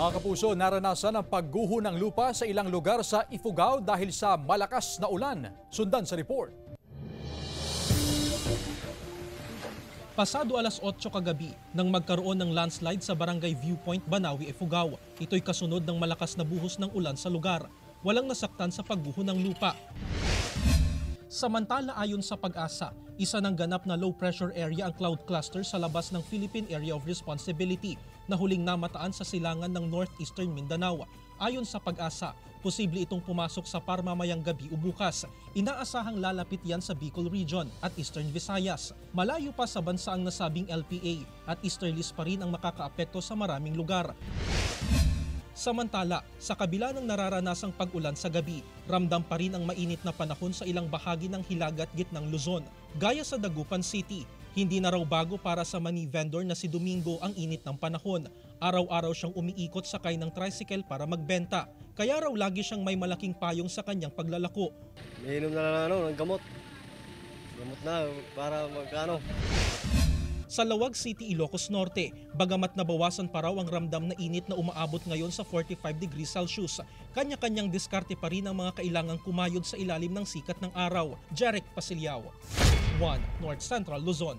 Mga kapuso, naranasan ang pagguho ng lupa sa ilang lugar sa Ifugao dahil sa malakas na ulan. Sundan sa report. Pasado alas 8 kagabi nang magkaroon ng landslide sa Barangay Viewpoint, Banawi, Ifugao. Ito'y kasunod ng malakas na buhos ng ulan sa lugar. Walang nasaktan sa pagguho ng lupa. Samantala, ayon sa Pag-asa, isa ng ganap na low pressure area ang cloud cluster sa labas ng Philippine Area of Responsibility na huling namataan sa silangan ng northeastern Mindanao. Ayon sa Pag-asa, posible itong pumasok sa parmamayang gabi o bukas. Inaasahang lalapit yan sa Bicol Region at Eastern Visayas. Malayo pa sa bansa ang nasabing LPA at easterlies pa rin ang makakaapekto sa maraming lugar. Samantala, sa kabila ng nararanasang pag-ulan sa gabi, ramdam pa rin ang mainit na panahon sa ilang bahagi ng Hilaga at Gitnang Luzon. Gaya sa Dagupan City, hindi na raw bago para sa money vendor na si Domingo ang init ng panahon. Araw-araw siyang umiikot sakay ng tricycle para magbenta. Kaya raw lagi siyang may malaking payong sa kanyang paglalako. Nainom na ng gamot. Gamot na para magkano. Sa Lawag City, Ilocos Norte, bagamat nabawasan pa raw ang ramdam na init na umaabot ngayon sa 45 degrees Celsius, kanya-kanyang diskarte pa rin ang mga kailangang kumayod sa ilalim ng sikat ng araw. Jarek Pasilyao, 1 North Central Luzon.